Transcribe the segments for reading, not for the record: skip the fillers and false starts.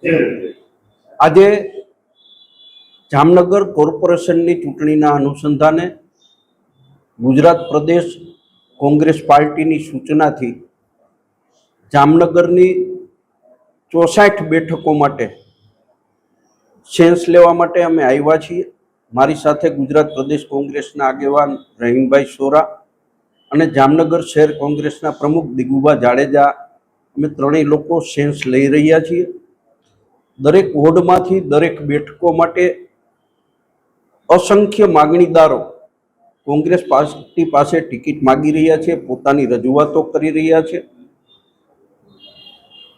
આજે જામનગર કોર્પોરેશનની ચૂંટણીના અનુસંધાને ગુજરાત પ્રદેશ કોંગ્રેસ પાર્ટીની સૂચનાથી જામનગરની 64 બેઠકો માટે સેન્સ લેવા માટે અમે આવ્યા છીએ। મારી સાથે ગુજરાત પ્રદેશ કોંગ્રેસના આગેવાન રહીમભાઈ સોરા અને જામનગર શહેર કોંગ્રેસના પ્રમુખ દિગુભા જાડેજા અમે ત્રણેય લોકો સેન્સ લઈ રહ્યા છીએ। દરેક વોર્ડમાંથી દરેક બેઠકો માટે असंख्य मागणीदारो कोंग्रेस पार्टी पास टिकिट मांगी रह्या छे, पोतानी रजूआतो करी रह्या छे।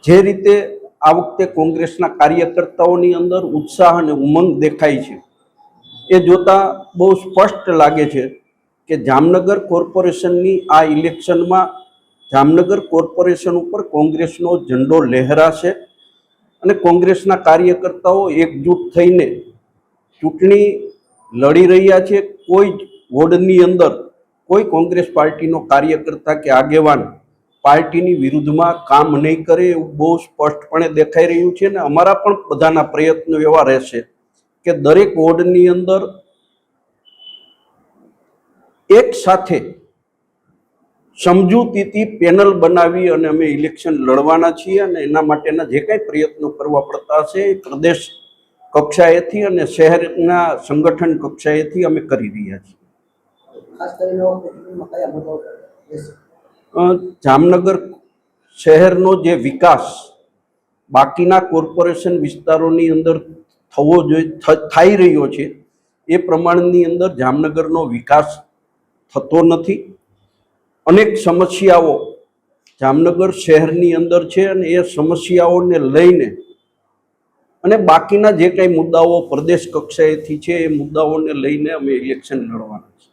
जे रीते आ वखते कोंग्रेसना कार्यकर्ताओनी अंदर उत्साह अने उमंग देखाय छे ए जोता बहु स्पष्ट लागे छे के जामनगर कोर्पोरेशननी आ इलेक्शनमां जामनगर कोर्पोरेशन उपर कोंग्रेसनो झंडो लहराशे अने कोंग्रेसना कार्यकर्ताओ एकजूट थईने चूंटणी लड़ी रह्या छे। कोई वोर्डनी अंदर कोई कोंग्रेस पार्टीनो कार्यकर्ता के आगेवान पार्टीनी विरुद्धमां काम नहीं करे एवुं बहु स्पष्टपणे देखाई रह्युं छे। ने अमारा पण बधाना प्रयत्नो एवा रहेशे के दरेक वोर्डनी अंदर एक साथे समजूतीथी पेनल बनावी अने अमे इलेक्शन लड़वाना छीए अने एना माटेना जे कांई प्रयत्नो करवा पड़ता हशे ए प्रदेश कक्षाएथी अने शहेरना संगठन कक्षाएथी अमे करी रह्या छीए। जामनगर शहेरनो जे विकास बाकीना कोर्पोरेशन विस्तारोनी अंदर थवो जोईए थाई रह्यो छे ए प्रमाणनी अंदर जामनगरनो विकास थतो नथी। अनेक समस्याओ जामनगर शहेरनी अंदर छे अने ए समस्याओने लईने અને બાકીના જે કંઈ મુદ્દાઓ પ્રદેશ કક્ષાએથી છે એ મુદ્દાઓને લઈને અમે ઇલેક્શન લડવાના છે।